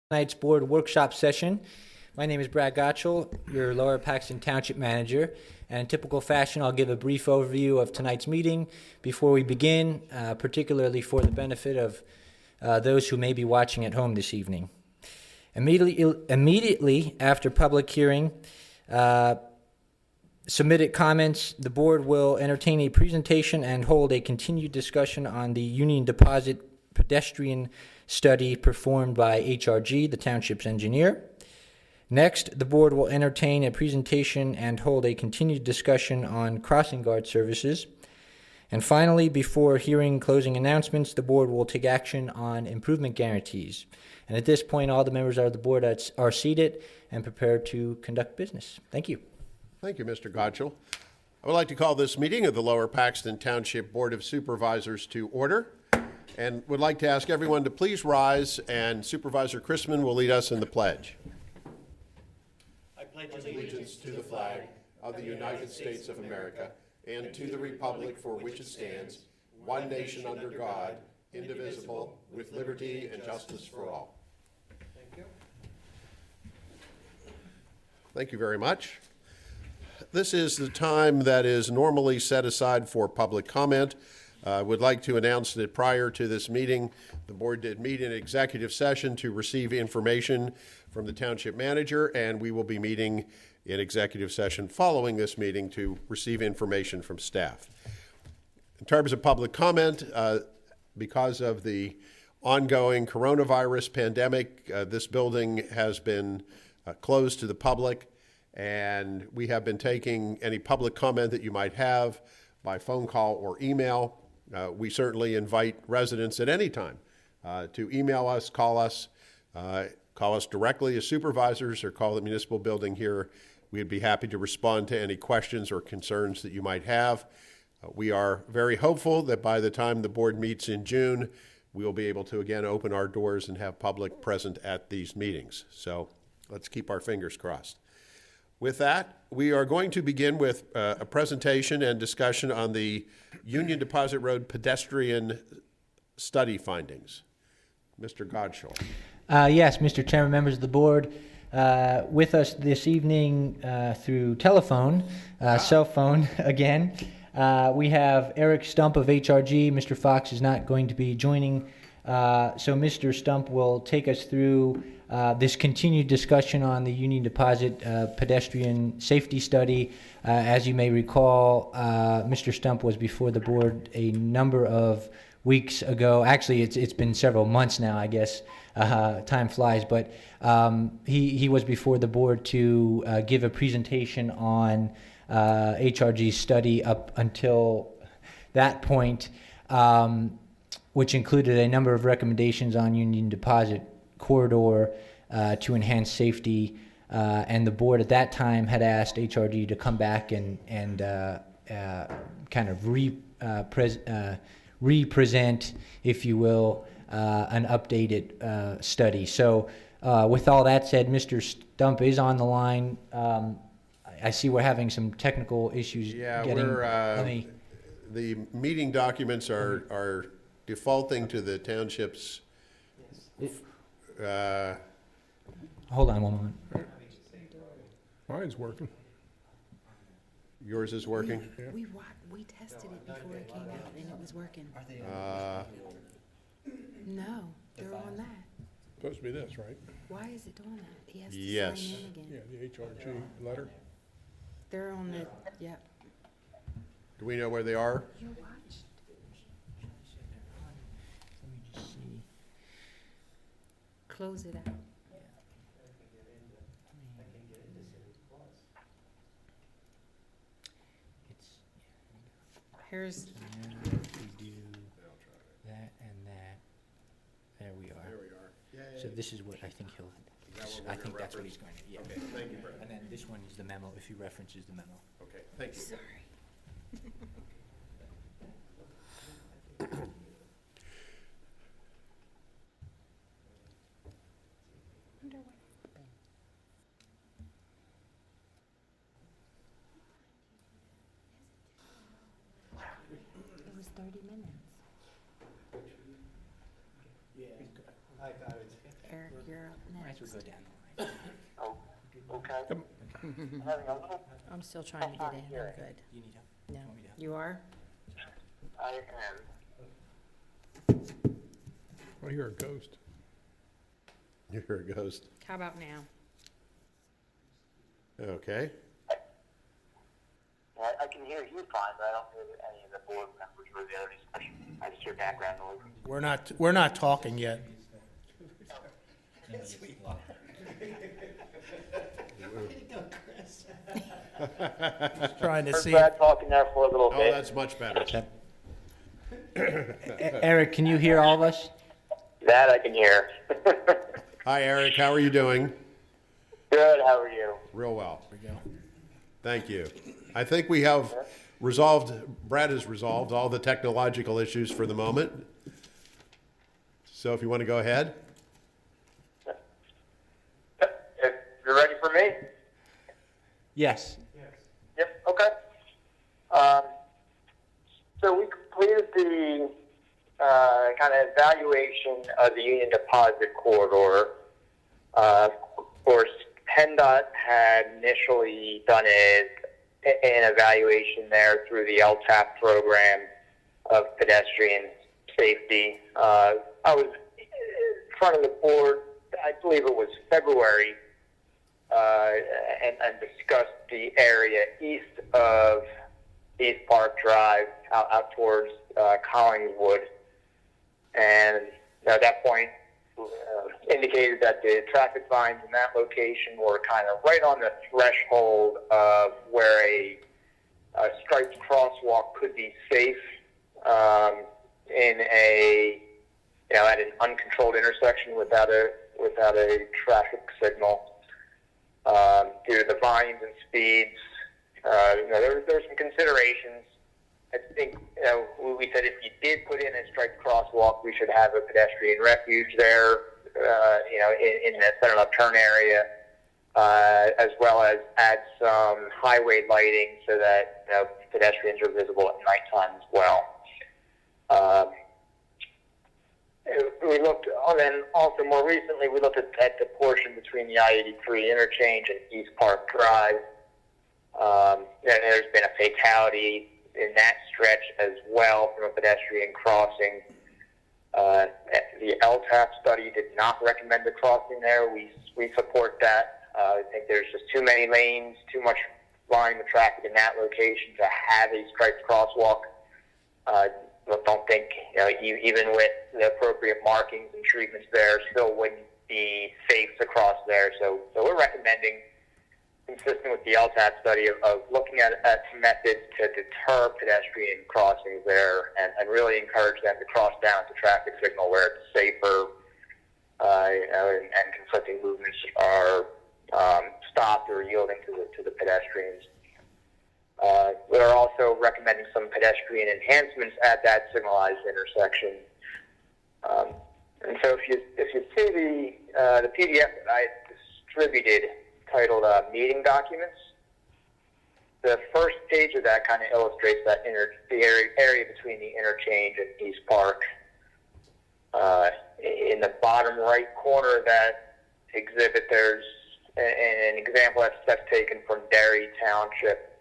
Tonight's board workshop session. My name is Brad Gottschall, your Lower Paxton Township Manager, and in typical fashion I'll give a brief overview of tonight's meeting before we begin, particularly for the benefit of those who may be watching at home this evening. Immediately after public hearing, submitted comments, the board will entertain a presentation and hold a continued discussion on the Union Deposit pedestrian study performed by HRG, the township's engineer. Next, the board will entertain a presentation and hold a continued discussion on crossing guard services. And finally, before hearing closing announcements, the board will take action on improvement guarantees. And at this point, all the members of the board are seated and prepared to conduct business. Thank you. Thank you, Mr. Gottschall. I would like to call this meeting of the Lower Paxton Township Board of Supervisors to order, and would like to ask everyone to please rise, and Supervisor Chrisman will lead us in the pledge. I pledge allegiance to the flag of the United States of America and to the republic for which it stands, one nation under God, indivisible, with liberty and justice for all. Thank you. Thank you very much. This is the time that is normally set aside for public comment. I would like to announce that prior to this meeting, the board did meet in executive session to receive information from the township manager, and we will be meeting in executive session following this meeting to receive information from staff. In terms of public comment, because of the ongoing coronavirus pandemic, this building has been closed to the public, and we have been taking any public comment that you might have by phone call or email. We certainly invite residents at any time to email us, call us directly as supervisors, or call the municipal building here. We'd be happy to respond to any questions or concerns that you might have. We are very hopeful that by the time the board meets in June, we will be able to again open our doors and have public present at these meetings. So let's keep our fingers crossed. With that, we are going to begin with a presentation and discussion on the Union Deposit Road pedestrian study findings. Mr. Gottschall. Yes, Mr. Chairman, members of the board, with us this evening through telephone, cell phone again, we have Eric Stump of HRG. Mr. Fox is not going to be joining, so Mr. Stump will take us through this continued discussion on the Union Deposit pedestrian safety study. As you may recall, Mr. Stump was before the board a number of weeks ago. Actually, it's been several months now, I guess. Time flies, but he was before the board to give a presentation on HRG's study up until that point, which included a number of recommendations on Union Deposit corridor to enhance safety, and the board at that time had asked HRG to come back and kind of represent, if you will, an updated study. So with all that said, Mr. Stump is on the line. I see we're having some technical issues. Yeah, the meeting documents are defaulting to the township's. Hold on one moment. Mine's working. Yours is working? Yeah. We tested it before it came out and it was working. No, they're on that. Supposed to be this, right? Why is it doing that? He has to Yes. sign in again. Yeah, the HRG letter. They're on the, yep. Do we know where they are? You watched. Let me just see. Close it out. Here's, If we do that and that, there we are. There we are. So this is what I think he'll. I think that's what he's going to. Yeah. Okay, thank you, Brad. And then this one is the memo. If he references the memo. Okay, thank you. sorry. Wonder what happened. It was 30 minutes. Yeah, I thought it. Eric, you're up next. Oh, okay. I'm having a little, I'm still trying to get in. I'm good. You need help? No, you are? I am. I hear a ghost. You hear a ghost. How about now? Okay. I can hear you fine, but I don't hear any of the board members or the others. I just hear background noise. We're not talking yet. Trying to Heard see. Brad talking there for a little Oh, bit. that's much better. Eric, can you hear all of us? That I can hear. Hi, Eric. How are you doing? Good, how are you? Real well. There we go. Thank you. I think we have resolved, Brad has resolved all the technological issues for the moment. So if you want to go ahead. If you're ready for me? Yes. Yep, okay. So we completed the kind of evaluation of the Union Deposit Corridor. Of course, PennDOT had initially done an evaluation there through the LTAP program of pedestrian safety. I was in front of the board, I believe it was February, and discussed the area east of East Park Drive out towards Collingwood. And at that point, indicated that the traffic signs in that location were kind of right on the threshold of where a striped crosswalk could be safe in a at an uncontrolled intersection without a traffic signal due to the volumes and speeds. There's some considerations. I think we said if you did put in a striped crosswalk, we should have a pedestrian refuge there, in the center left turn area, as well as add some highway lighting so that pedestrians are visible at nighttime as well. We looked, and then also more recently, we looked at the portion between the I-83 interchange and East Park Drive. And there's been a fatality in that stretch as well from a pedestrian crossing. The LTAP study did not recommend the crossing there. We support that. I think there's just too many lanes, too much volume of traffic in that location to have a striped crosswalk. Don't think, even with the appropriate markings and treatments there, still wouldn't be safe to cross there. So we're recommending, consistent with the LTAP study, of looking at methods to deter pedestrian crossings there and really encourage them to cross down at the traffic signal where it's safer, and conflicting movements are stopped or yielding to the pedestrians. We're also recommending some pedestrian enhancements at that signalized intersection. And so if you see the PDF that I distributed titled Meeting Documents, the first page of that kind of illustrates that the area between the interchange and East Park. In the bottom right corner of that exhibit, there's an example that's taken from Derry Township,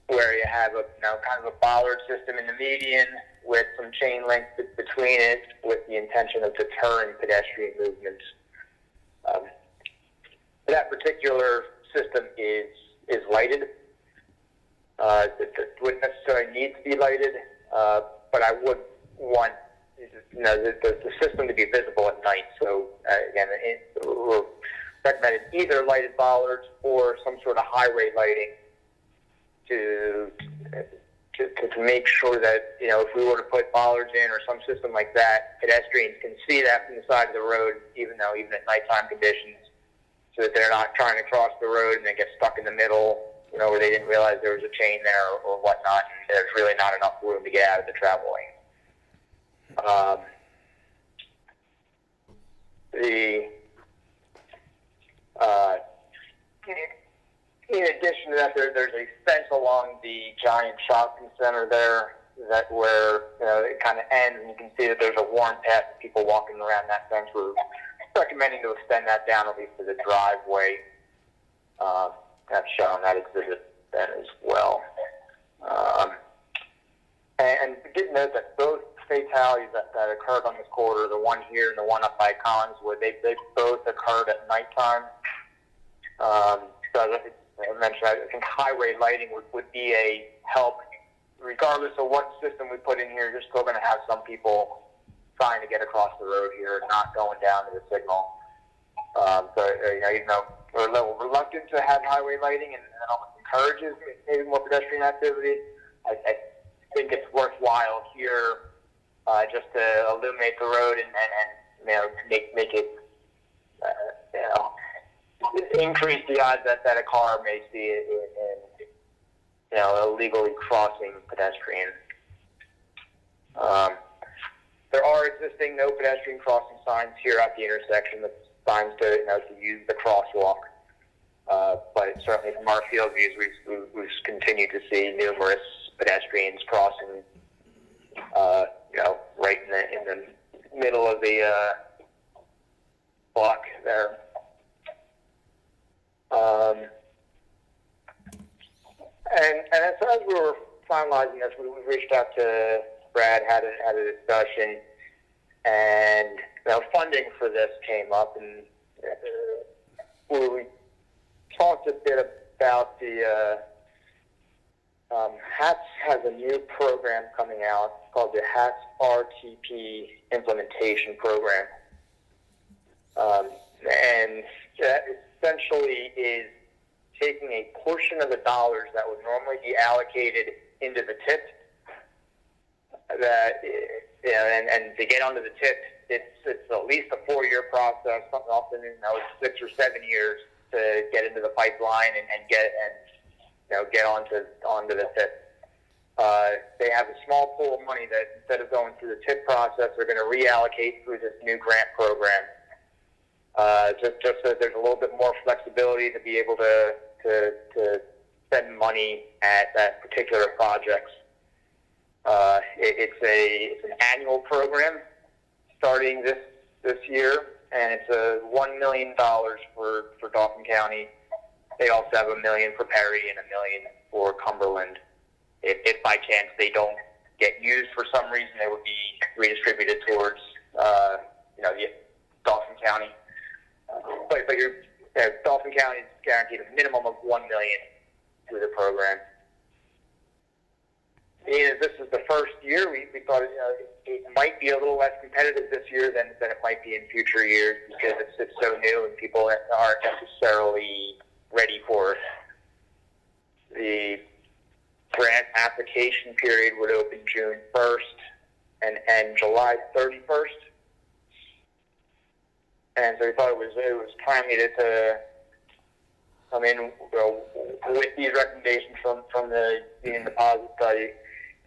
where you have kind of a bollard system in the median with some chain link between it, with the intention of deterring pedestrian movements. That particular system is lighted. It wouldn't necessarily need to be lighted, but I would want the system to be visible at night. So again, we're recommended either lighted bollards or some sort of highway lighting to make sure that, if we were to put bollards in or some system like that, pedestrians can see that from the side of the road, even at nighttime conditions, so that they're not trying to cross the road and they get stuck in the middle, where they didn't realize there was a chain there or whatnot, and there's really not enough room to get out of the travel lane. In addition to that, there's a fence along the giant shopping center there that where it kind of ends, and you can see that there's a worn path of people walking around that fence. We're recommending to extend that down at least to the driveway. That's shown on that exhibit then as well. And we did note that both fatalities that occurred on this corridor, the one here and the one up by Collingswood, they both occurred at nighttime. So as I mentioned, I think highway lighting would be a help. Regardless of what system we put in here, you're still going to have some people trying to get across the road here, not going down to the signal. Even though we're a little reluctant to have highway lighting and almost encourages maybe more pedestrian activity, I think it's worthwhile here just to illuminate the road and make it increase the odds that a car may see it in illegally crossing pedestrian. There are existing no pedestrian crossing signs here at the intersection. That's signs to use the crosswalk. But certainly from our field views, we've continued to see numerous pedestrians crossing, right in the middle of the block there. And as we were finalizing this, we reached out to Brad, had a discussion, and funding for this came up, and we talked a bit about the HATS has a new program coming out called the HATS RTP Implementation Program, and that essentially is taking a portion of the dollars that would normally be allocated into the TIP, and to get onto the TIP, it's at least a 4-year process. Something often, it's 6 or 7 years to get into the pipeline and get onto the TIP. They have a small pool of money that instead of going through the TIP process, they're going to reallocate through this new grant program. Just so that there's a little bit more flexibility to be able to spend money at that particular projects. It's an annual program starting this year, and it's $1 million for Dauphin County. They also have $1 million for Perry and $1 million for Cumberland. If by chance they don't get used for some reason, they would be redistributed towards the Dauphin County. But Dauphin County is guaranteed a minimum of $1 million through the program. And this is the first year, we thought it might be a little less competitive this year than it might be in future years because it's so new and people aren't necessarily ready for it. The grant application period would open June 1st and end July 31st. And so we thought it was timely to come in with these recommendations from the Union Deposit Study.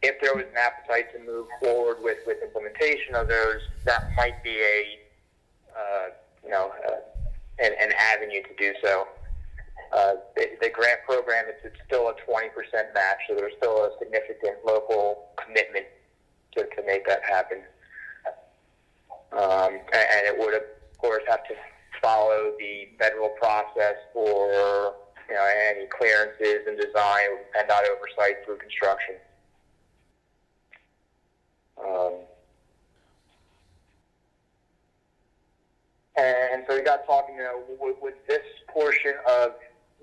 If there was an appetite to move forward with implementation of those, that might be an avenue to do so. The grant program, it's still a 20% match, so there's still a significant local commitment to make that happen. And it would, of course, have to follow the federal process for any clearances and design and PennDOT oversight through construction. And so we got talking, would this portion of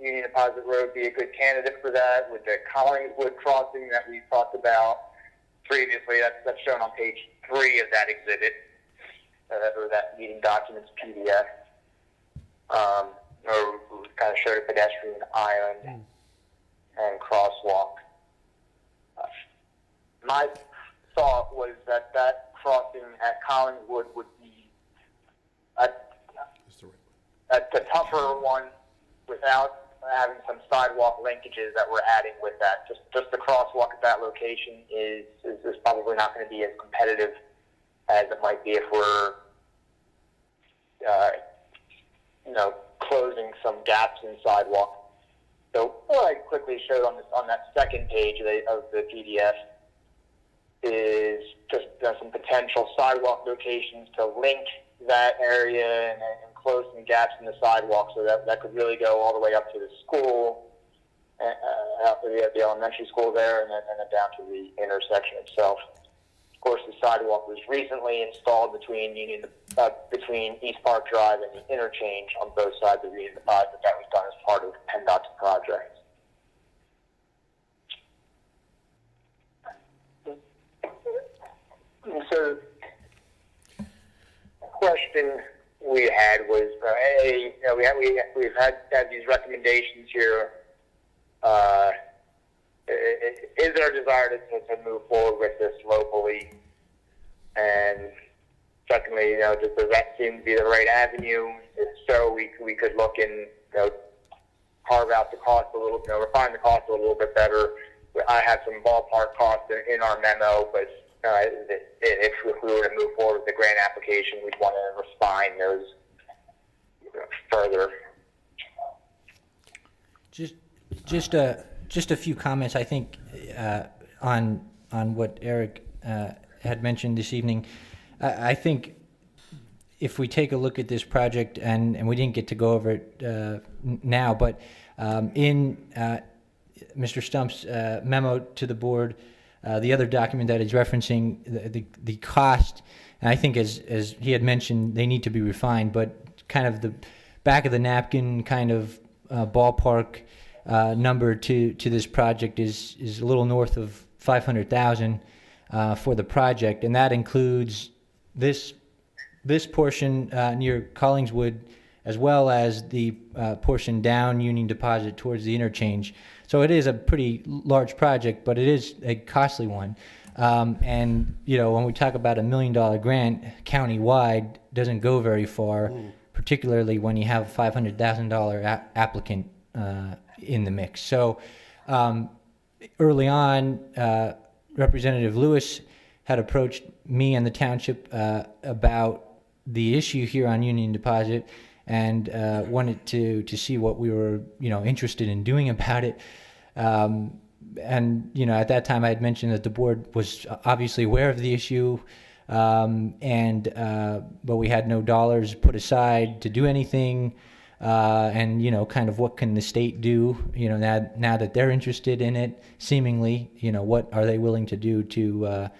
Union Deposit Road be a good candidate for that? Would the Collingswood crossing that we talked about previously, that's shown on page 3 of that exhibit, or that meeting documents PDF, or we kind of showed a pedestrian island and crosswalk. My thought was that crossing at Collingswood would be a tougher one without having some sidewalk linkages that we're adding with that. Just the crosswalk at that location is probably not going to be as competitive as it might be if we're closing some gaps in sidewalk. So what I quickly showed on that second page of the PDF is just some potential sidewalk locations to link that area and close some gaps in the sidewalk, so that could really go all the way up to the school, out to the elementary school there, and then down to the intersection itself. Of course, the sidewalk was recently installed between East Park Drive and the interchange on both sides of Union Deposit. That was done as part of PennDOT's project. And so, the question we had was, we've had these recommendations here. Is there a desire to move forward with this locally? And secondly, does that seem to be the right avenue? If so, we could look and carve out the cost a little, refine the cost a little bit better. I have some ballpark costs in our memo, but if we were to move forward with the grant application, we'd want to refine those further. Just a few comments, I think, on what Eric had mentioned this evening. I think if we take a look at this project, and we didn't get to go over it now, but in Mr. Stump's memo to the board, the other document that is referencing the cost, and I think as he had mentioned, they need to be refined, but kind of the back of the napkin kind of ballpark number to this project is a little north of $500,000 for the project, and that includes this portion near Collingswood, as well as the portion down Union Deposit towards the interchange. So it is a pretty large project, but it is a costly one. And when we talk about $1 million grant countywide, doesn't go very far, particularly when you have a $500,000 applicant in the mix. So early on, Representative Lewis had approached me and the township about the issue here on Union Deposit, and wanted to see what we were interested in doing about it. And at that time I had mentioned that the board was obviously aware of the issue, but we had no dollars put aside to do anything. And kind of what can the state do, now that they're interested in it, seemingly, what are they willing to do to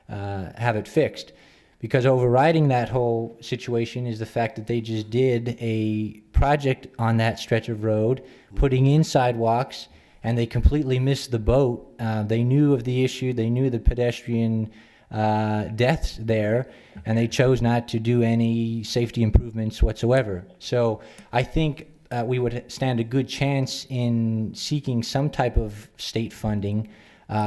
have it fixed? Because overriding that whole situation is the fact that they just did a project on that stretch of road, putting in sidewalks, and they completely missed the boat. They knew of the issue, they knew the pedestrian deaths there, and they chose not to do any safety improvements whatsoever. So I think we would stand a good chance in seeking some type of state funding,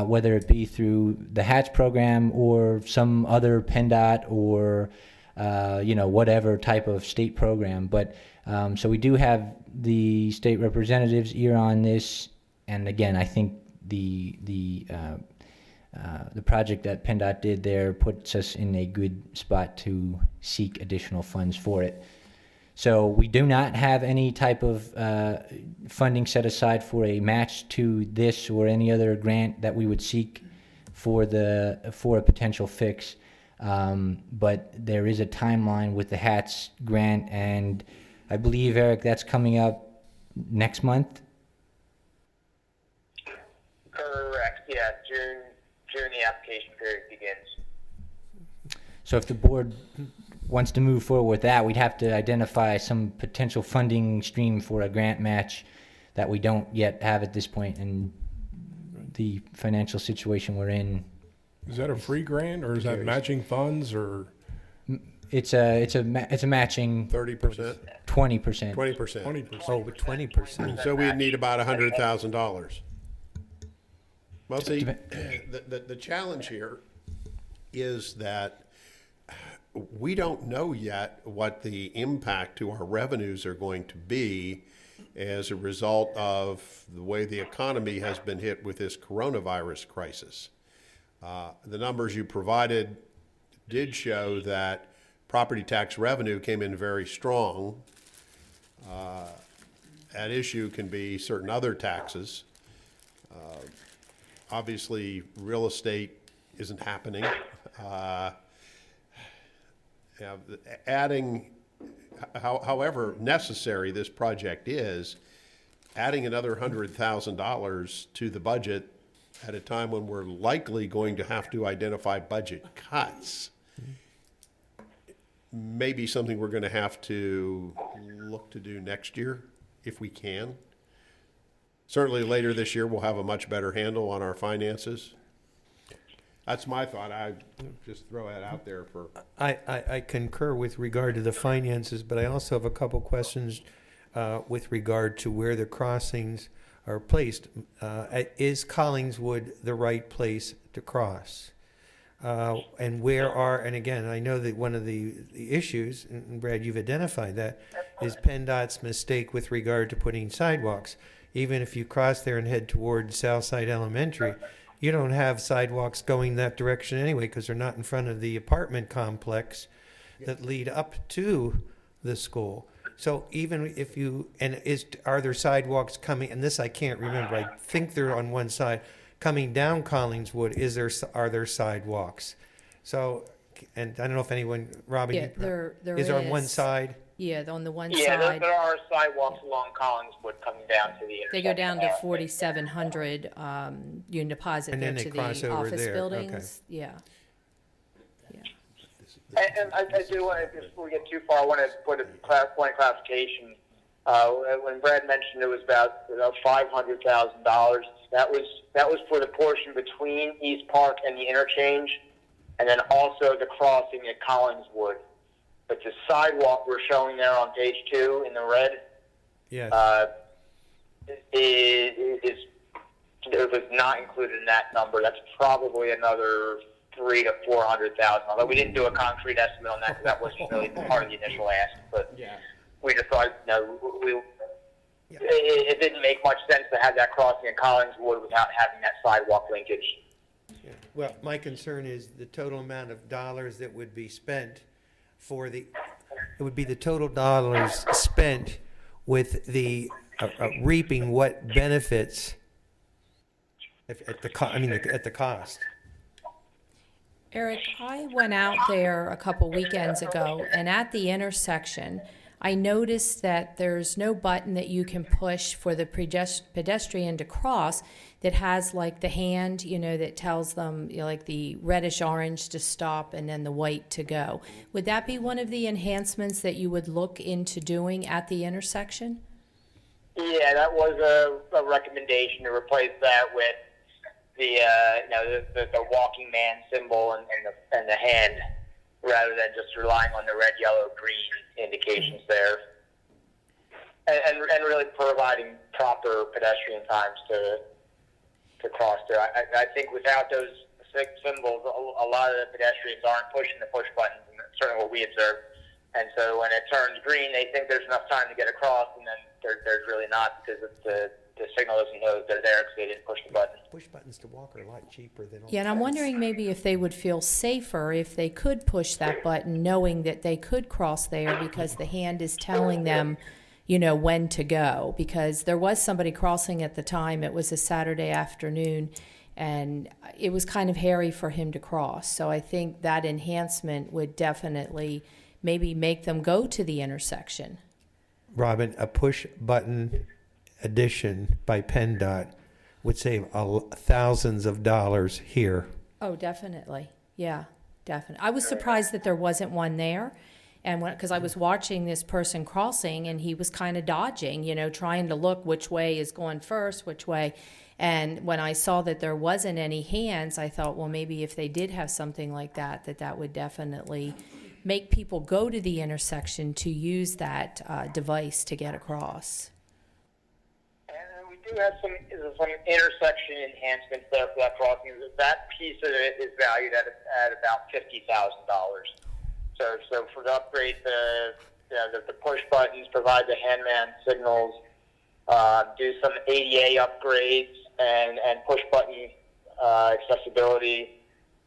whether it be through the HATS program or some other PennDOT or whatever type of state program. But so we do have the state representative's ear on this, and again, I think the project that PennDOT did there puts us in a good spot to seek additional funds for it. So we do not have any type of funding set aside for a match to this or any other grant that we would seek for a potential fix. But there is a timeline with the HATS grant, and I believe, Eric, that's coming up next month. Correct. Yeah, June the application period begins. So if the board wants to move forward with that, we'd have to identify some potential funding stream for a grant match that we don't yet have at this point in the financial situation we're in. Is that a free grant, or is that matching funds, or It's a matching 30%, 20%. 20%. 20%? Oh, with 20%. So we'd need about $100,000. Well, see, the challenge here is that we don't know yet what the impact to our revenues are going to be as a result of the way the economy has been hit with this coronavirus crisis. The numbers you provided did show that property tax revenue came in very strong. At issue can be certain other taxes. Obviously, real estate isn't happening. Yeah, adding, however necessary this project is, adding another $100,000 to the budget at a time when we're likely going to have to identify budget cuts may be something we're going to have to look to do next year if we can. Certainly later this year, we'll have a much better handle on our finances. That's my thought. I just throw that out there for. I concur with regard to the finances, but I also have a couple questions with regard to where the crossings are placed. Is Collingswood the right place to cross? And where are, and again, I know that one of the issues, and Brad, you've identified that, is PennDOT's mistake with regard to putting sidewalks. Even if you cross there and head toward Southside Elementary, you don't have sidewalks going that direction anyway because they're not in front of the apartment complex that lead up to the school. So even if you, are there sidewalks coming, and this I can't remember, I think they're on one side, coming down Collingswood, are there sidewalks? So, and I don't know if anyone, Robin, Yeah, there is there on one is. side? Yeah, on the one Yeah, side. there are sidewalks along Collingswood coming down to the intersection. They go down to 4700 Union Deposit And there then they to cross the over office there, buildings. Yeah. And I do want to, before we get too far, I want to put a point of clarification. When Brad mentioned it was about $500,000, that was for the portion between East Park and the interchange, and then also the crossing at Collingswood. But the sidewalk we're showing there on page 2 in the red Yes. it was not included in that number. That's probably another $300,000 to $400,000. Although we didn't do a concrete estimate on that because that wasn't really part of the initial ask. But we just thought, it didn't make much sense to have that crossing in Collingswood without having that sidewalk linkage. Yeah. Well, my concern is the total amount of dollars that would be spent it would be the total dollars spent with the reaping what benefits at the cost. Eric, I went out there a couple weekends ago, and at the intersection, I noticed that there's no button that you can push for the pedestrian to cross that has like the hand, that tells them, like the reddish orange to stop and then the white to go. Would that be one of the enhancements that you would look into doing at the intersection? Yeah, that was a recommendation to replace that with the walking man symbol and the hand, rather than just relying on the red, yellow, green indications there, and really providing proper pedestrian times to cross there. I think without those symbols, a lot of the pedestrians aren't pushing the push buttons, and that's certainly what we observed. And so when it turns green, they think there's enough time to get across, and then there's really not, because the signal doesn't know that they're there because they didn't push the button. Push buttons to walk are a lot cheaper than. Yeah, and I'm wondering maybe if they would feel safer if they could push that button, knowing that they could cross there because the hand is telling them, when to go. Because there was somebody crossing at the time. It was a Saturday afternoon, and it was kind of hairy for him to cross. So I think that enhancement would definitely maybe make them go to the intersection. Robin, a push button addition by PennDOT would save thousands of dollars here. Oh, definitely. Yeah, definitely. I was surprised that there wasn't one there. And because I was watching this person crossing and he was kind of dodging, trying to look which way is going first, which way. And when I saw that there wasn't any hands, I thought, well, maybe if they did have something like that, that would definitely make people go to the intersection to use that device to get across. And we do have some intersection enhancements there for that crossing. That piece of it is valued at about $50,000. So for the upgrade, the push buttons, provide the handman signals, do some ADA upgrades and push button accessibility,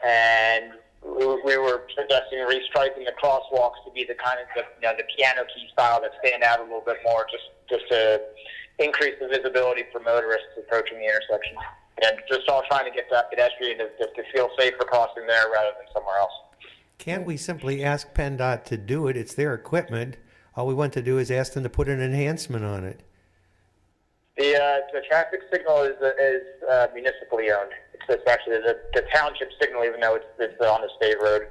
and we were suggesting restriping the crosswalks to be the kind of the piano key style that stand out a little bit more, just to increase the visibility for motorists approaching the intersection. And just all trying to get that pedestrian to feel safer crossing there rather than somewhere else. Can't we simply ask PennDOT to do it? It's their equipment. All we want to do is ask them to put an enhancement on it. The traffic signal is municipally owned. It's actually the township signal, even though it's on the state road.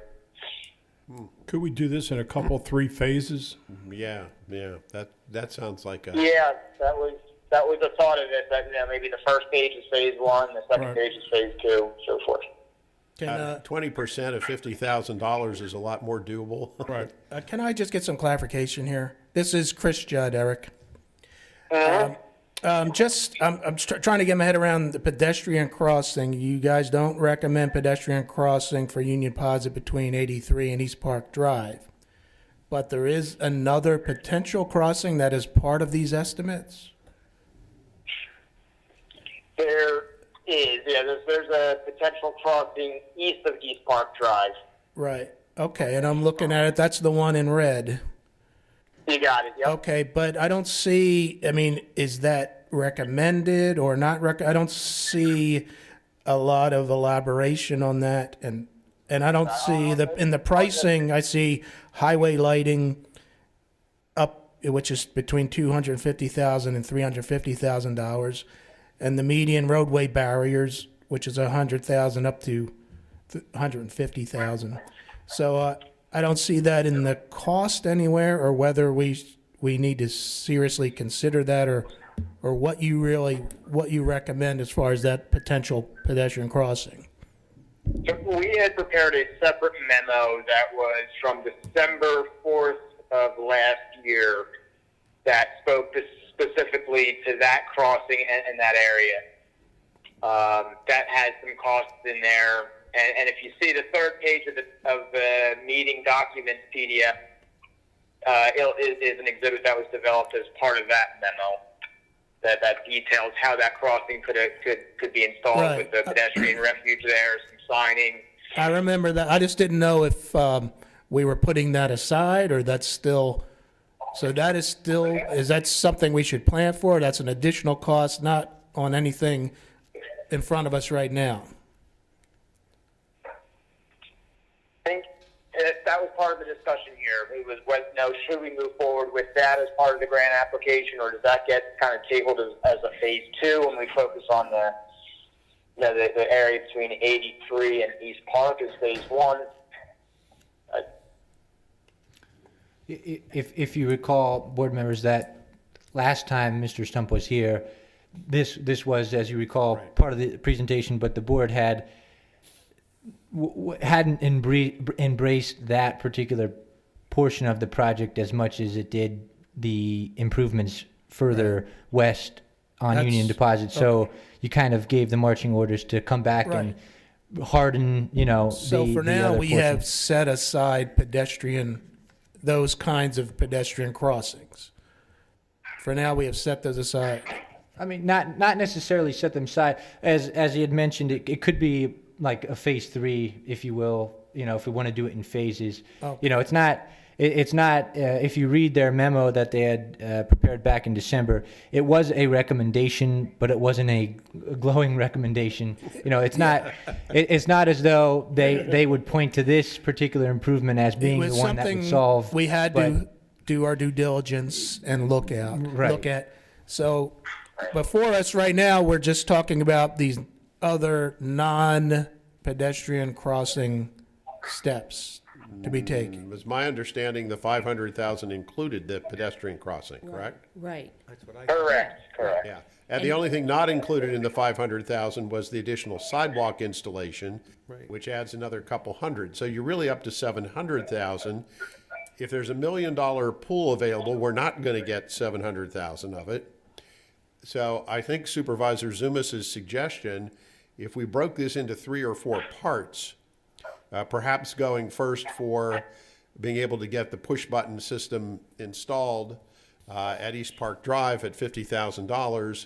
Could we do this in a couple, 3 phases? Yeah, that sounds like a. Yeah, that was a thought of it. That maybe the first page is phase 1, the second Right. page is phase 2, so forth. Can, 20% of $50,000 is a lot more doable. Right. can I just get some clarification here? This is Chris Judd, Eric. I'm trying to get my head around the pedestrian crossing. You guys don't recommend pedestrian crossing for Union Plaza between 83 and East Park Drive. But there is another potential crossing that is part of these estimates? There is, yeah. There's a potential crossing east of East Park Drive. Right. Okay, and I'm looking at it. That's the one in red. You got it. Yep. Okay, but I don't see, I mean, is that recommended or not I don't see a lot of elaboration on that, and I don't see in the pricing, I see highway lighting up, which is between $250,000 and $350,000, and the median roadway barriers, which is $100,000 up to $150,000. So I don't see that in the cost anywhere, or whether we need to seriously consider that, or what you recommend as far as that potential pedestrian crossing. So we had prepared a separate memo that was from December 4th of last year that spoke specifically to that crossing and that area. That had some costs in there. And if you see the third page of the meeting documents PDF, is an exhibit that was developed as part of that memo that details how that crossing could be installed, Right. with the pedestrian refuge there, some signing. I remember that. I just didn't know if we were putting that aside, or that's still. So that is still. Is that something we should plan for? That's an additional cost, not on anything in front of us right now. I think that was part of the discussion here. It was, should we move forward with that as part of the grant application, or does that get kind of tabled as a phase 2 when we focus on the area between 83 and East Park as phase 1? If you recall, board members, that last time Mr. Stump was here, this was, as you recall, part of the presentation, but the board hadn't embraced that particular portion of the project as much as it did the improvements further west on That's- Union Deposit. So you kind of gave the marching orders to come back and harden, So the for the now, other we portion. have set aside those kinds of pedestrian crossings. For now, we have set those aside. I mean, not necessarily set them aside. As he had mentioned, it could be like a phase 3, if you will. If we want to do it in phases. Oh. It's not. If you read their memo that they had prepared back in December, it was a recommendation, but it wasn't a glowing recommendation. It's not. It's not as though they would point to this particular improvement as being It the was one that would something solve. we had but- to do our due diligence and look Right. at. So before us right now, we're just talking about these other non-pedestrian crossing steps to be taken. It was my understanding the 500,000 included the pedestrian crossing, correct? Right. Correct. Yeah. And the only thing not included in the 500,000 was the additional sidewalk installation, which adds another couple hundred. So you're really up to 700,000. If there's $1 million pool available, we're not going to get 700,000 of it. So I think Supervisor Zumas's suggestion, if we broke this into 3 or 4 parts, perhaps going first for being able to get the push-button system installed at East Park Drive at $50,000,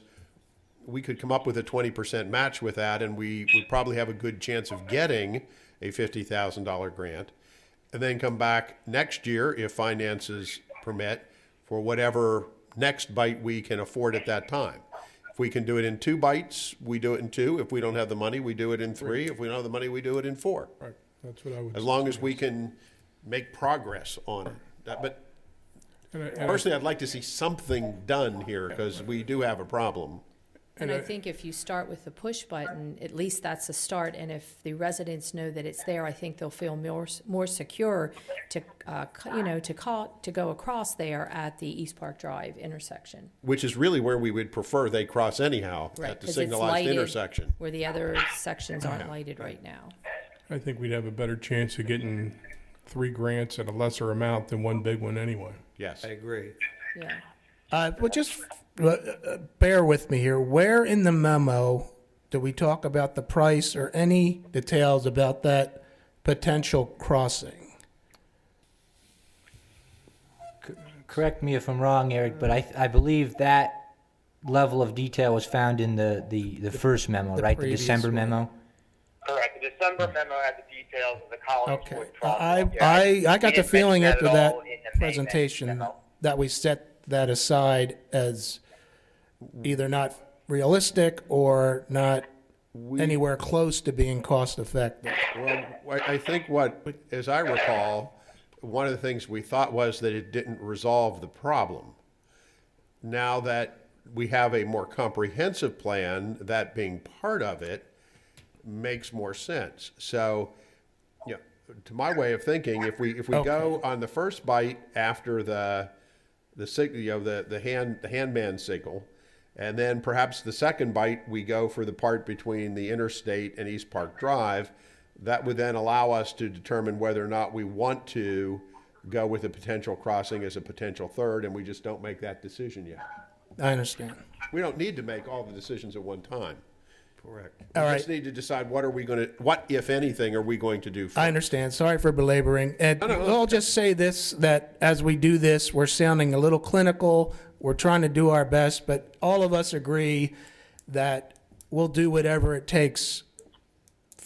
we could come up with a 20% match with that, and we would probably have a good chance of getting a $50,000 grant, and then come back next year, if finances permit, for whatever next bite we can afford at that time. If we can do it in 2 bites, we do it in 2. If we don't have the money, we do it in 3. If we don't have the money, we do it in 4. Right, that's what I would. As long as we can make progress on it. But And personally, I'd like to see something done here because we do have a problem. And I think if you start with the push button, at least that's a start, and if the residents know that it's there, I think they'll feel more secure to, to go across there at the East Park Drive intersection. Which is really where we would prefer they cross anyhow, Right, at the 'cause it's signalized lighted intersection. where the other sections aren't lighted right now. I think we'd have a better chance of getting 3 grants at a lesser amount than one big one anyway. Yes. I agree. Yeah. Well, just bear with me here. Where in the memo do we talk about the price or any details about that potential crossing? Correct me if I'm wrong, Eric, but I believe that level of detail was found in the first memo, the right? The previous December one. memo? Correct. The December memo had the details of the Collingswood Okay. crosswalk. Yeah, I got we the didn't feeling mention after at that all in the May presentation memo. that we set that aside as either not realistic or not anywhere close to being cost effective. Well, I think as I recall, one of the things we thought was that it didn't resolve the problem. Now that we have a more comprehensive plan, that being part of it makes more sense. So, to my way of thinking, if we go on the first bite after the handman signal, and then perhaps the second bite we go for the part between the interstate and East Park Drive, that would then allow us to determine whether or not we want to go with a potential crossing as a potential third, and we just don't make that decision yet. I understand. We don't need to make all the decisions at one time. Correct. All We right. just need to decide what, if anything, are we going to do first? I understand. Sorry for belaboring. And no. I'll just say this, that as we do this, we're sounding a little clinical. We're trying to do our best, but all of us agree that we'll do whatever it takes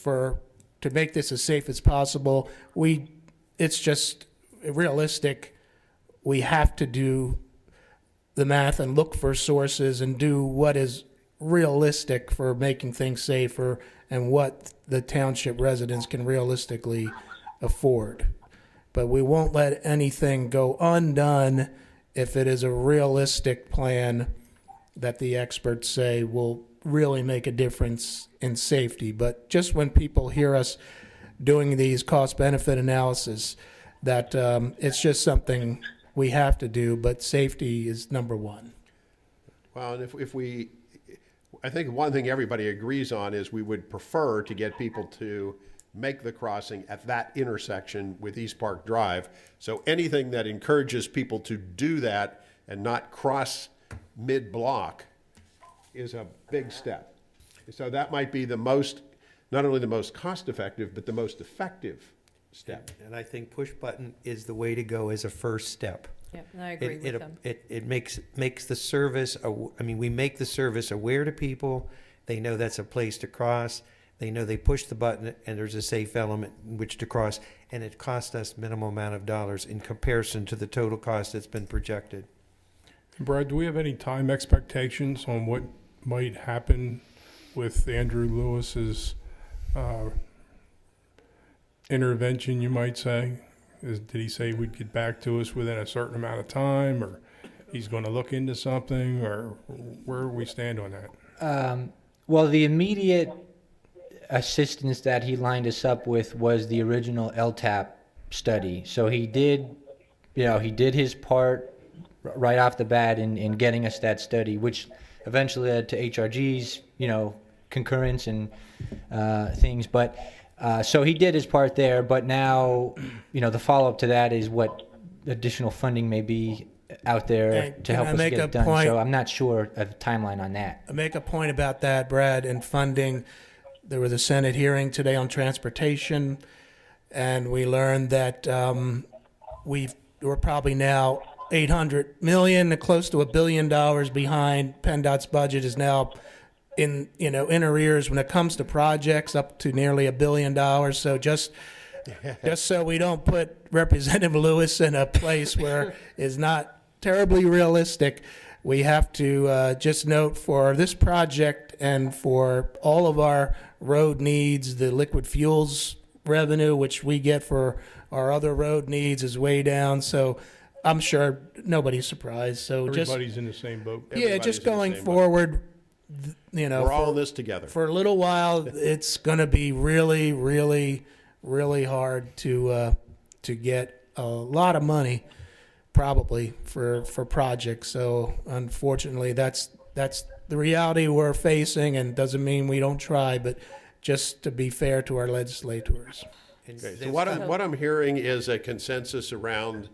to make this as safe as possible. It's just realistic. We have to do the math and look for sources and do what is realistic for making things safer and what the township residents can realistically afford. But we won't let anything go undone if it is a realistic plan that the experts say will really make a difference in safety. But just when people hear us doing these cost-benefit analysis, that it's just something we have to do, but safety is number one. Well, and I think one thing everybody agrees on is we would prefer to get people to make the crossing at that intersection with East Park Drive. So anything that encourages people to do that and not cross mid-block is a big step. So that might be not only the most cost-effective, but the most effective step. And I think push button is the way to go as a first step. Yep, and I agree with them. It makes the service, we make the service aware to people. They know that's a place to cross. They know they push the button and there's a safe element in which to cross. And it costs us minimal amount of dollars in comparison to the total cost that's been projected. Brad, do we have any time expectations on what might happen with Andrew Lewis's intervention, you might say? Did he say we'd get back to us within a certain amount of time, or he's going to look into something, or where we stand on that? Well, the immediate assistance that he lined us up with was the original LTAP study. So he did his part right off the bat in getting us that study, which eventually led to HRG's, concurrence and things. But so he did his part there. But now, the follow-up to that is what additional funding may be out there And to can help I us make get a it done. point? So I'm not sure of a timeline on that. I make a point about that, Brad, and funding. There was a Senate hearing today on transportation, and we learned that we're probably now $800 million, close to $1 billion behind. PennDOT's budget is now in arrears when it comes to projects, up to nearly $1 billion. So just so we don't put Representative Lewis in a place where it's not terribly realistic, we have to just note for this project and for all of our road needs, the liquid fuels revenue, which we get for our other road needs, is way down. So I'm sure nobody's surprised. So Everybody's in the same boat. just, yeah, Everybody's just in the going same boat. forward, We're all in this together. for a little while, it's going to be really, really, really hard to get a lot of money, probably for projects. So unfortunately, that's the reality we're facing, and doesn't mean we don't try, but just to be fair to our legislators. And Okay, so there's what I'm hearing is a consensus around,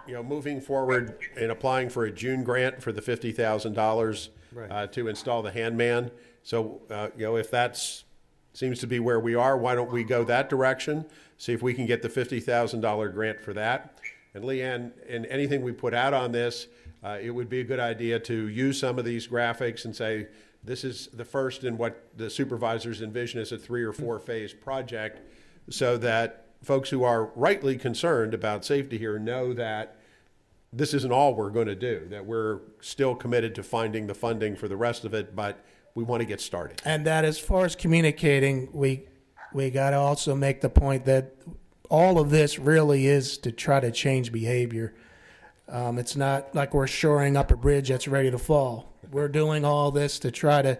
moving forward and applying for a June grant for the $50,000 Right. to install the handman. So, if that's seems to be where we are, why don't we go that direction? See if we can get the $50,000 grant for that. And Leanne, in anything we put out on this, it would be a good idea to use some of these graphics and say, this is the first in what the supervisors envision as a 3 or 4 phase project, so that folks who are rightly concerned about safety here know that this isn't all we're going to do, that we're still committed to finding the funding for the rest of it, but we want to get started. And that as far as communicating, we got to also make the point that all of this really is to try to change behavior. It's not like we're shoring up a bridge that's ready to fall. We're doing all this to try to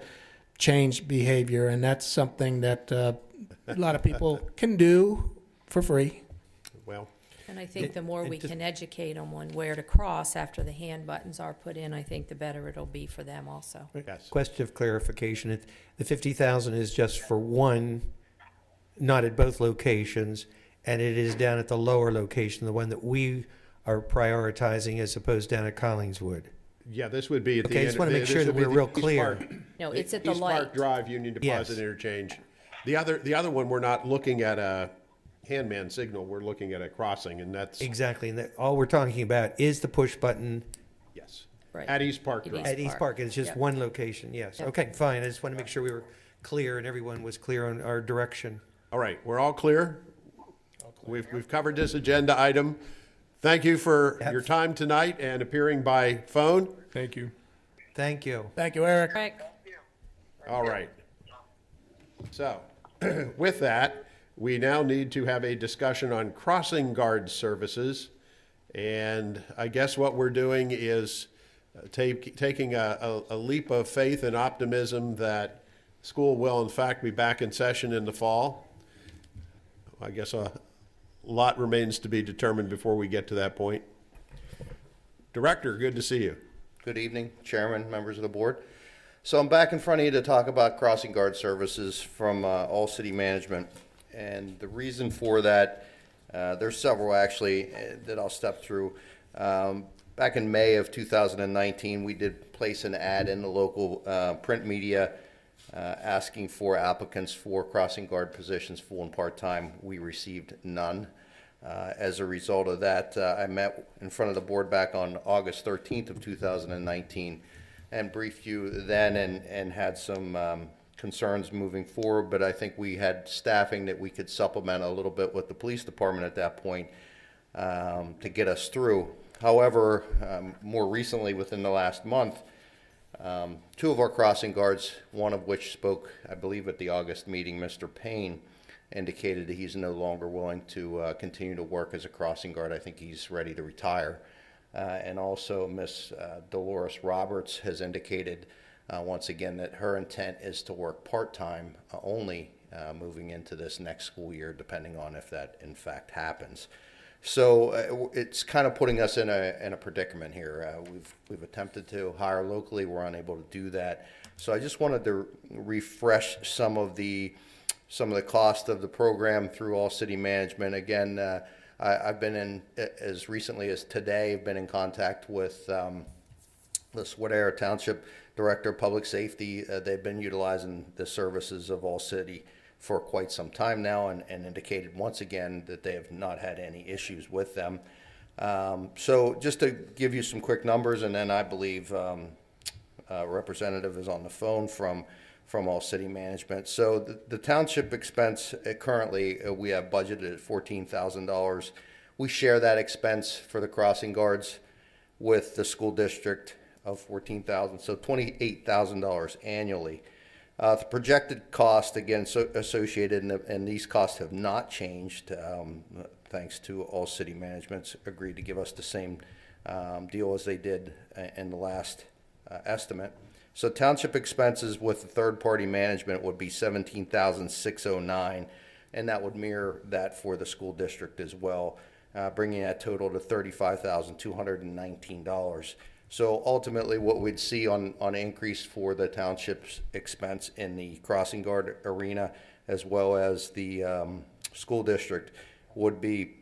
change behavior, and that's something that a lot of people can do for free. Well, And I think the more we just- can educate them on where to cross after the hand buttons are put in, I think the better it'll be for them also. yes. Question of clarification, the 50,000 is just for one, not at both locations, and it is down at the lower location, the one that we are prioritizing as opposed down at Collingswood. Yeah, this would be at the Okay, I end. just wanna make this sure that would be we're the real East clear. Park- No, it's at the East Park light. Drive Union Deposit Yes. Interchange. The other one, we're not looking at a handman signal, we're looking at a crossing, and that's, Exactly, and that, all we're talking about is the push button yes, Right. at East Park It Drive. is. at East Park, and it's just Yep. one location, yes. Yep. Okay, fine, I just want to make sure we were clear and everyone was clear on our direction. All right, we're all clear? We've covered this agenda item. Thank you for Yep. your time tonight and appearing by phone. Thank you. Thank you. Thank you, Eric. Rick? All right. So, with that, we now need to have a discussion on crossing guard services. And I guess what we're doing is taking a leap of faith and optimism that school will in fact be back in session in the fall. I guess a lot remains to be determined before we get to that point. Director, good to see you. Good evening, Chairman, members of the board. So I'm back in front of you to talk about crossing guard services from All City Management. And the reason for that, there's several actually that I'll step through. Back in May of 2019, we did place an ad in the local print media asking for applicants for crossing guard positions, full and part-time. We received none. As a result of that, I met in front of the board back on August 13th of 2019 and briefed you then and had some concerns moving forward, but I think we had staffing that we could supplement a little bit with the police department at that point to get us through. However, more recently, within the last month, two of our crossing guards, one of which spoke, I believe, at the August meeting, Mr. Payne, indicated that he's no longer willing to continue to work as a crossing guard. I think he's ready to retire. And also Miss Dolores Roberts has indicated once again that her intent is to work part-time only moving into this next school year, depending on if that in fact happens. So it's kind of putting us in a predicament here. We've attempted to hire locally, we're unable to do that. So I just wanted to refresh some of the cost of the program through All City Management. Again, I've been in, as recently as today, I've been in contact with the Swadera Township Director of Public Safety. They've been utilizing the services of All City for quite some time now and indicated once again that they have not had any issues with them. So just to give you some quick numbers, and then I believe a representative is on the phone from All City Management. So the township expense currently, we have budgeted at $14,000. We share that expense for the crossing guards with the school district of $14,000, so $28,000 annually. The projected cost, again, associated, and these costs have not changed, thanks to All City Management's agreed to give us the same deal as they did in the last estimate. So township expenses with the third-party management would be $17,609, and that would mirror that for the school district as well, bringing that total to $35,219. So ultimately, what we'd see on increase for the township's expense in the crossing guard arena, as well as the school district, would be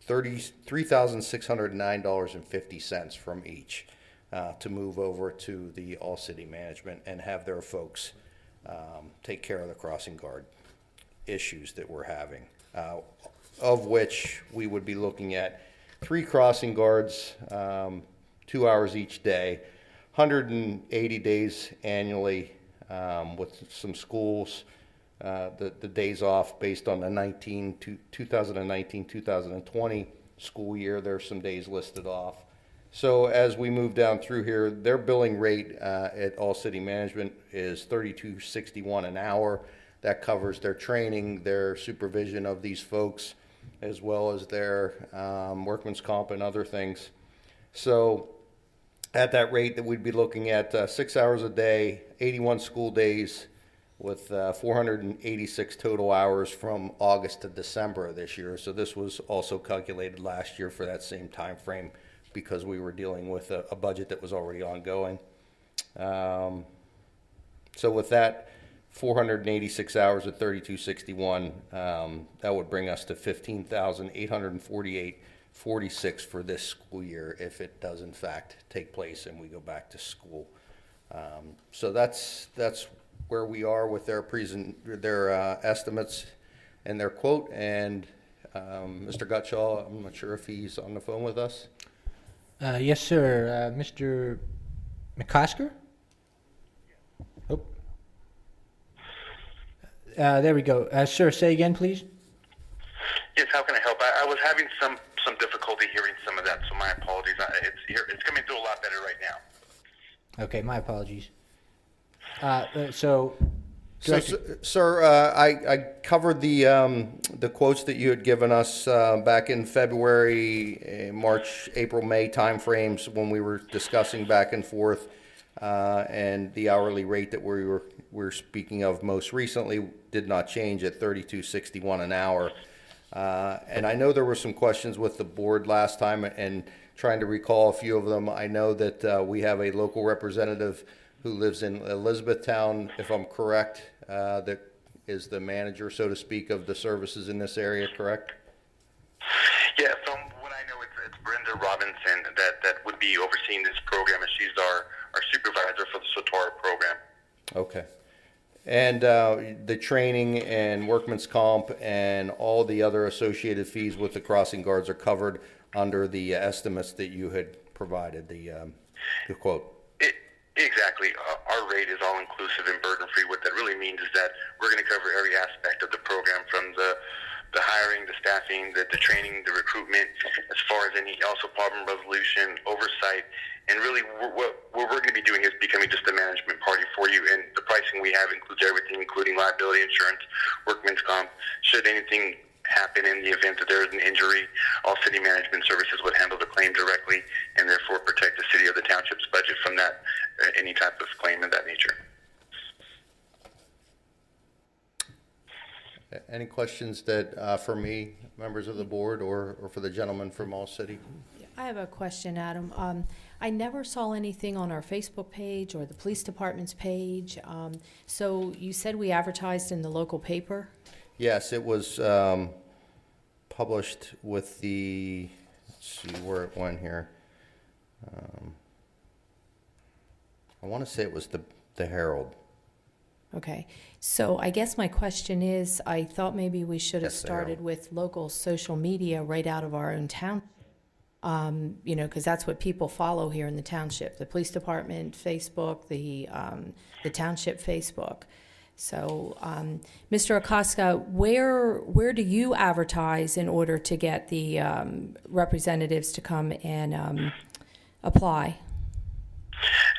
$3,609.50 from each to move over to the All City Management and have their folks take care of the crossing guard issues that we're having, of which we would be looking at 3 crossing guards, 2 hours each day, 180 days annually, with some schools, the days off based on the 2019-2020 school year. There's some days listed off. So as we move down through here, their billing rate at All City Management is $32.61 an hour. That covers their training, their supervision of these folks, as well as their workman's comp and other things. So at that rate, that we'd be looking at 6 hours a day, 81 school days, with 486 total hours from August to December of this year. So this was also calculated last year for that same time frame, because we were dealing with a budget that was already ongoing. So with that, 486 hours at $32.61, that would bring us to $15,848.46 for this school year, if it does in fact take place and we go back to school. So that's where we are with their estimates and their quote. And Mr. Gutschall, I'm not sure if he's on the phone with us. Yes, sir. Mr. McCosker? Oh. There we go. Sir, say again, please. Yes, how can I help? I was having some difficulty hearing some of that, so my apologies. It's coming through a lot better right now. Okay, my apologies. So, Director- sir, I covered the quotes that you had given us back in February, March, April, May timeframes when we were discussing back and forth, and the hourly rate that we were speaking of most recently did not change at $32.61 an hour. And I know there were some questions with the board last time, and trying to recall a few of them. I know that we have a local representative who lives in Elizabethtown, if I'm correct, that is the manager, so to speak, of the services in this area, correct? Yeah, from what I know, it's Brenda Robinson that would be overseeing this program, and she's our supervisor for the SOTORA program. Okay. And the training and workman's comp and all the other associated fees with the crossing guards are covered under the estimates that you had provided, the quote. Exactly. Our rate is all-inclusive and burden-free. What that really means is that we're going to cover every aspect of the program, from the hiring, the staffing, the training, the recruitment, as far as any also problem resolution, oversight. And really, what we're going to be doing is becoming just a management party for you. And the pricing we have includes everything, including liability insurance, workman's comp. Should anything happen in the event that there is an injury, All City Management Services would handle the claim directly and therefore protect the city or the township's budget from that, any type of claim of that nature. Any questions that for me, members of the board, or for the gentleman from All City? I have a question, Adam. I never saw anything on our Facebook page or the police department's page. So you said we advertised in the local paper? Yes, it was published with the, let's see where it went here. I want to say it was the Herald. Okay, so I guess my question is, I thought maybe we should have Yes, started Daryl. with local social media right out of our own town. You know, because that's what people follow here in the township, the police department, Facebook, the township Facebook. So, Mr. Acosta, where do you advertise in order to get the representatives to come and apply?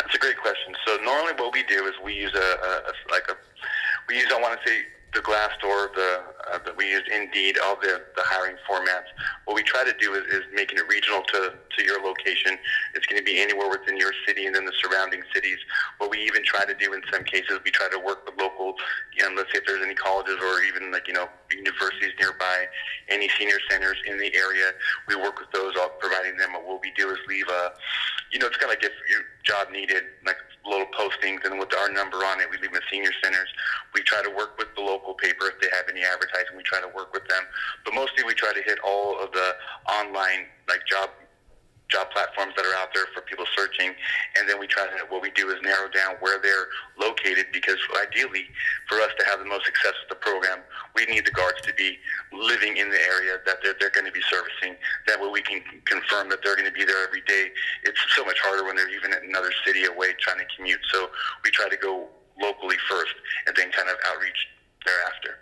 That's a great question. So normally what we do is we use I want to say the Glassdoor, we use Indeed, all the hiring formats. What we try to do is making it regional to your location. It's going to be anywhere within your city and then the surrounding cities. What we even try to do in some cases, we try to work with local, let's say if there's any colleges or even universities nearby, any senior centers in the area, we work with those, all providing them. What we do is leave it's kind of like if your job needed, like little postings, and with our number on it, we leave them at senior centers. We try to work with the local paper if they have any advertising. We try to work with them, but mostly we try to hit all of the online job platforms that are out there for people searching, and then what we do is narrow down where they're located, because ideally for us to have the most success with the program, we need the guards to be living in the area that they're going to be servicing. That way we can confirm that they're going to be there every day. It's so much harder when they're even in another city away trying to commute, so we try to go locally first and then kind of outreach thereafter.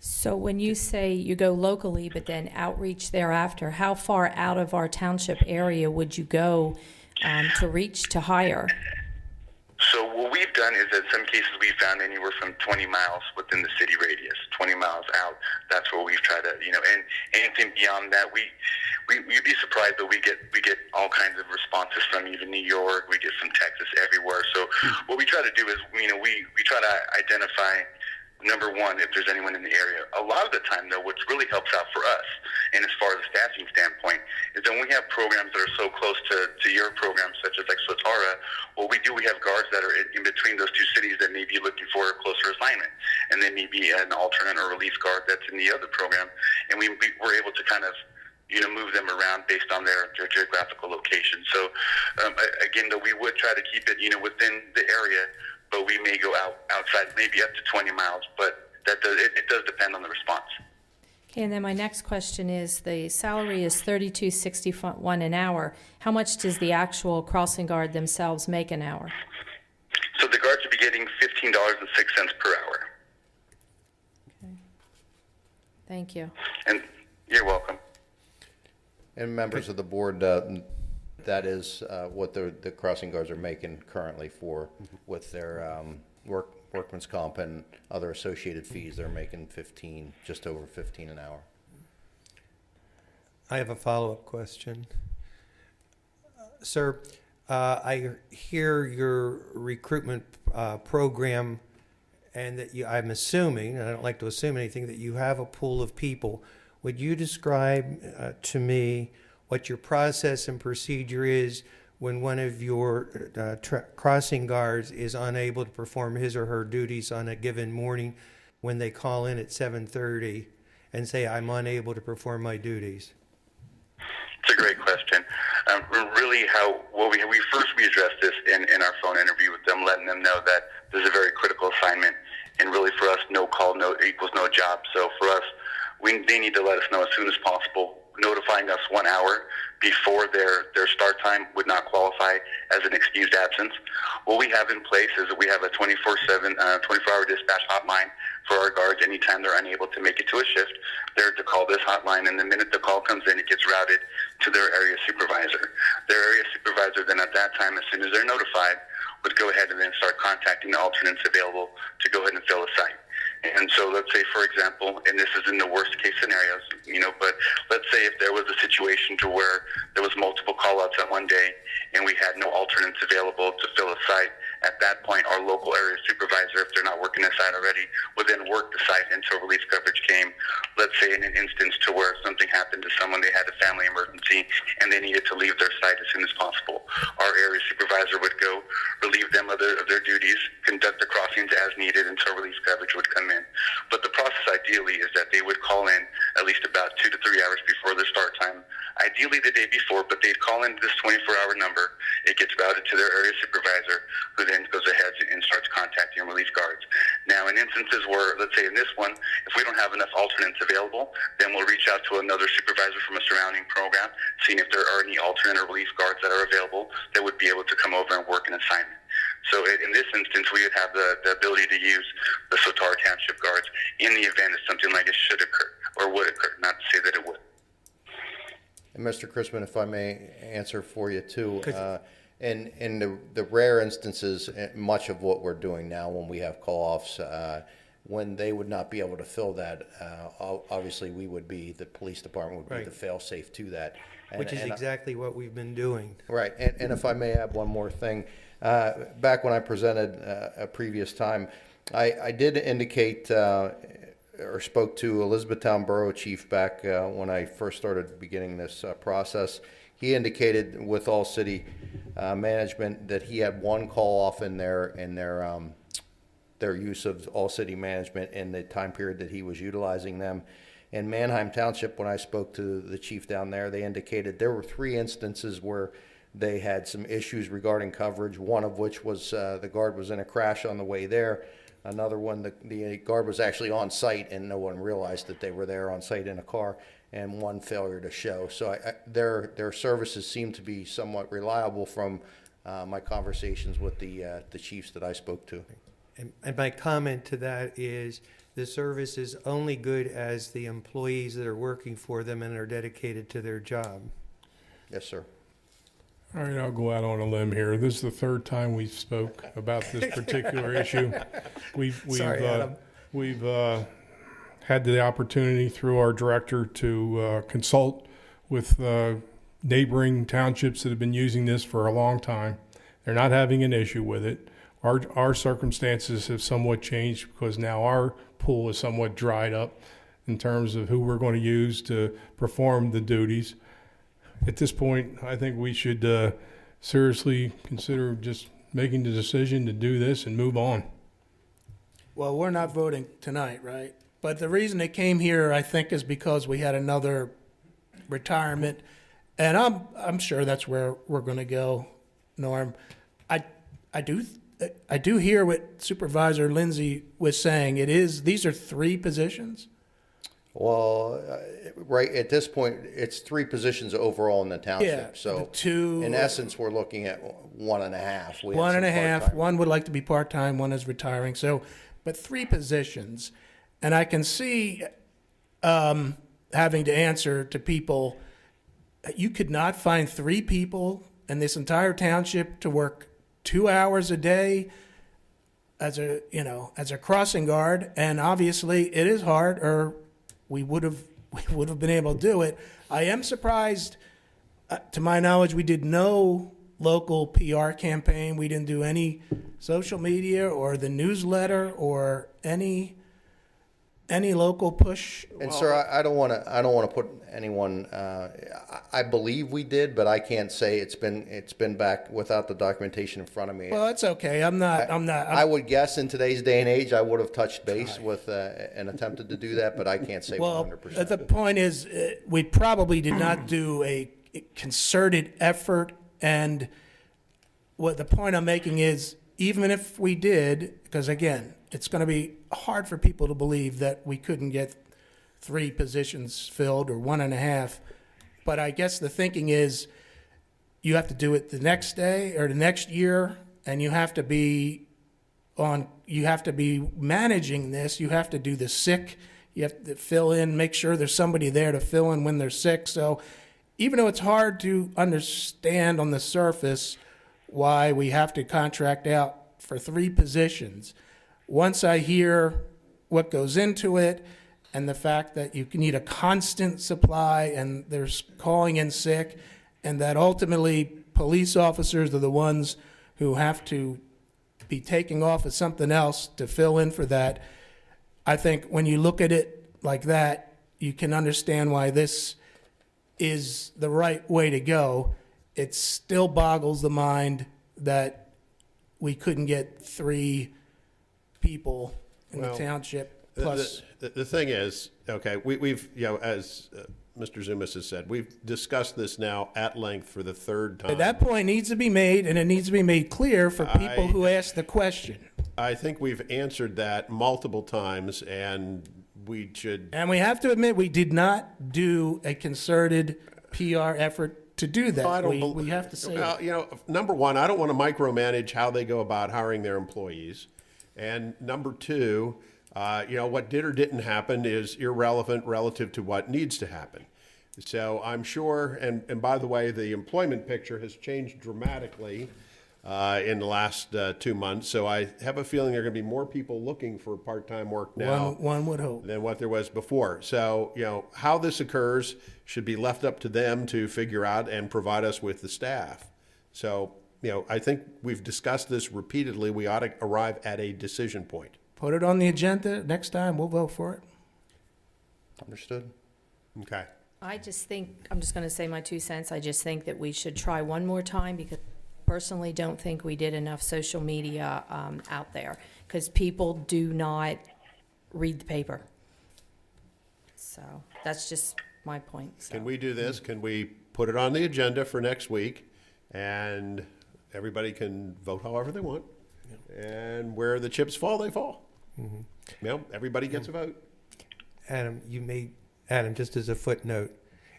So when you say you go locally but then outreach thereafter, how far out of our township area would you go to hire? So what we've done is in some cases we've found anywhere from 20 miles within the city radius, 20 miles out. That's where we've tried to, and anything beyond that, you'd be surprised, but we get all kinds of responses from even New York. We get from Texas, everywhere. So what we try to do is, we try to identify, number one, if there's anyone in the area. A lot of the time, though, what really helps out for us, and as far as a staffing standpoint, is that when we have programs that are so close to your programs, such as like Swatara, what we do, we have guards that are in between those two cities that may be looking for a closer assignment, and then maybe an alternate or relief guard that's in the other program, and we're able to kind of move them around based on their geographical location. So again, though, we would try to keep it within the area, but we may go outside, maybe up to 20 miles, but it does depend on the response. Okay, and then my next question is, the salary is $32.61 an hour. How much does the actual crossing guard themselves make an hour? So the guards would be getting $15.06 per hour. Okay. Thank you. And you're welcome. And members of the board, that is what the crossing guards are making currently with their workman's comp and other associated fees. They're making just over 15 an hour. I have a follow-up question. Sir, I hear your recruitment program, and that I'm assuming, and I don't like to assume anything, that you have a pool of people. Would you describe to me what your process and procedure is when one of your crossing guards is unable to perform his or her duties on a given morning, when they call in at 7:30 and say, I'm unable to perform my duties? It's a great question. Really, we addressed this in our phone interview with them, letting them know that this is a very critical assignment, and really for us, no call equals no job. So for us, they need to let us know as soon as possible. Notifying us 1 hour before their start time would not qualify as an excused absence. What we have in place is that we have a 24/7, 24-hour dispatch hotline for our guards. Anytime they're unable to make it to a shift, they're to call this hotline, and the minute the call comes in, it gets routed to their area supervisor. Their area supervisor then at that time, as soon as they're notified, would go ahead and then start contacting the alternates available to go ahead and fill a site. And so let's say, for example, and this is in the worst case scenarios, but let's say if there was a situation to where there was multiple call-outs at one day and we had no alternates available to fill a site, at that point our local area supervisor, if they're not working the site already, would then work the site until relief coverage came. Let's say in an instance to where something happened to someone, they had a family emergency and they needed to leave their site as soon as possible. Our area supervisor would go relieve them of their duties, conduct the crossings as needed until relief coverage would come in. But the process ideally is that they would call in at least about 2 to 3 hours before their start time, ideally the day before, but they'd call in this 24-hour number. It gets routed to their area supervisor, who then goes ahead and starts contacting relief guards. Now, in instances where, let's say in this one, if we don't have enough alternates available, then we'll reach out to another supervisor from a surrounding program, seeing if there are any alternate or relief guards that are available that would be able to come over and work an assignment. So in this instance, we would have the ability to use the Swatara Township Guards in the event that something like it should occur or would occur, not to say that it would. And Mr. Chrisman, if I may answer for you too, in the rare instances, much of what we're doing now when we have call-offs, when they would not be able to fill that, obviously we would be, the police department would be Right. the fail-safe to that. Which is And exactly what we've been doing. Right, and if I may add one more thing, back when I presented a previous time, I did indicate or spoke to Elizabethtown Borough Chief back when I first started beginning this process. He indicated with all city management that he had one call off in their use of all city management in the time period that he was utilizing them. In Manheim Township, when I spoke to the chief down there, they indicated there were 3 instances where they had some issues regarding coverage, one of which was the guard was in a crash on the way there. Another one, the guard was actually on site and no one realized that they were there on site in a car, and one failure to show. So their services seem to be somewhat reliable from my conversations with the chiefs that I spoke to. And my comment to that is the service is only good as the employees that are working for them and are dedicated to their job. Yes, sir. All right, I'll go out on a limb here. This is the 3rd time we've spoke about this particular issue. Sorry, Adam. We've had the opportunity through our director to consult with neighboring townships that have been using this for a long time. They're not having an issue with it. Our circumstances have somewhat changed because now our pool is somewhat dried up in terms of who we're going to use to perform the duties. At this point, I think we should seriously consider just making the decision to do this and move on. Well, we're not voting tonight, right? But the reason it came here, I think, is because we had another retirement, and I'm sure that's where we're going to go, Norm. I do hear what Supervisor Lindsay was saying. These are 3 positions. Well, right at this point, it's 3 positions overall in the Yeah, township. So the 2 in essence, we're looking at 1.5. We have One some and a half. part-time. One would like to be part-time, one is retiring. So, but 3 positions. And I can see having to answer to people, you could not find 3 people in this entire township to work 2 hours a day as a crossing guard. And obviously it is hard, or we would have been able to do it. I am surprised, to my knowledge, we did no local PR campaign. We didn't do any social media or the newsletter or any local push. And sir, I don't want to put anyone. I believe we did, but I can't say it's been back without the documentation in front of me. Well, it's okay. I would guess in today's day and age, I would have touched base with and attempted to do that, but I can't say Well, 100%. the point is, we probably did not do a concerted effort, and what the point I'm making is, even if we did, because again, it's going to be hard for people to believe that we couldn't get 3 positions filled or 1.5. But I guess the thinking is you have to do it the next day or the next year, and you have to be managing this. You have to do the sick. You have to fill in, make sure there's somebody there to fill in when they're sick. So even though it's hard to understand on the surface why we have to contract out for 3 positions, once I hear what goes into it and the fact that you need a constant supply and there's calling in sick, and that ultimately police officers are the ones who have to be taking off of something else to fill in for that, I think when you look at it like that, you can understand why this is the right way to go. It still boggles the mind that we couldn't get 3 people in the Well, township plus. The thing is, okay, we've, as Mr. Zumas has said, we've discussed this now at length for the 3rd time. That point needs to be made, and it needs to be made clear for people who ask the question. I think we've answered that multiple times, and we should. And we have to admit, we did not do a concerted PR effort to do that. I don't We have to say Well, that. number one, I don't want to micromanage how they go about hiring their employees. And number 2, what did or didn't happen is irrelevant relative to what needs to happen. So I'm sure, and by the way, the employment picture has changed dramatically in the last 2 months. So I have a feeling there are going to be more people looking for part-time work now One would hope. than what there was before. So, how this occurs should be left up to them to figure out and provide us with the staff. So, I think we've discussed this repeatedly. We ought to arrive at a decision point. Put it on the agenda. Next time, we'll vote for it. Understood. Okay. I just think, I'm just going to say my 2 cents. I just think that we should try one more time because I personally don't think we did enough social media out there because people do not read the paper. So that's just my point. So. Can we do this? Can we put it on the agenda for next week and everybody can vote however they want? And where the chips fall, they fall. Everybody gets a vote. Adam, just as a footnote,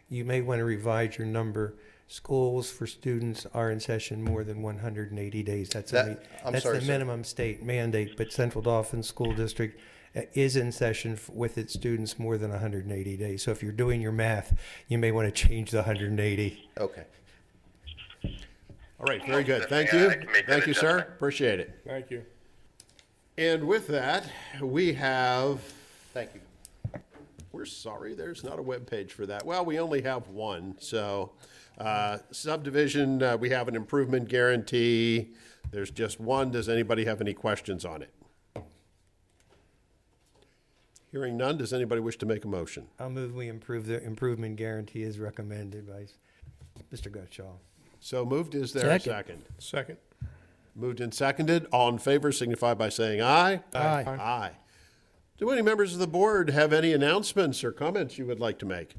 you may want to revise your number. Schools for students are in session more than 180 days. That's I'm that's sorry, the sir. minimum state mandate, but Central Dauphin School District is in session with its students more than 180 days. So if you're doing your math, you may want to change the 180. Okay. All right, very good. Thank Yeah, you. I can make that Thank you, sir. adjustment. Appreciate it. Thank you. And with that, we have, Thank you. we're sorry, there's not a web page for that. Well, we only have one. So subdivision, we have an improvement guarantee. There's just one. Does anybody have any questions on it? Hearing none, does anybody wish to make a motion? I'll move we improve the improvement guarantee as recommended by Mr. Gutschall. So moved. Is there a second? Second. Moved and seconded. All in favor signify by saying aye. Aye. Aye. Do any members of the board have any announcements or comments you would like to make?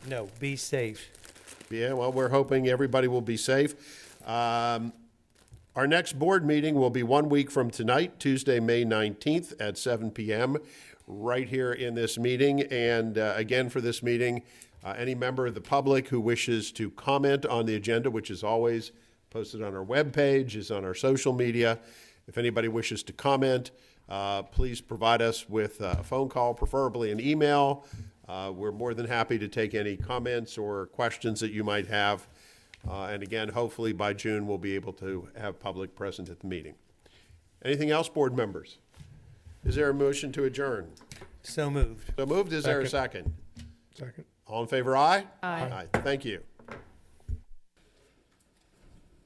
No, be safe. Yeah, well, we're hoping everybody will be safe. Our next board meeting will be 1 week from tonight, Tuesday, May 19th at 7 p.m., right here in this meeting. And again, for this meeting, any member of the public who wishes to comment on the agenda, which is always posted on our webpage, is on our social media. If anybody wishes to comment, please provide us with a phone call, preferably an email. We're more than happy to take any comments or questions that you might have. And again, hopefully by June, we'll be able to have public present at the meeting. Anything else, board members? Is there a motion to adjourn? So moved. So moved. Is there a second? Second. All in favor, aye? Aye. Thank you.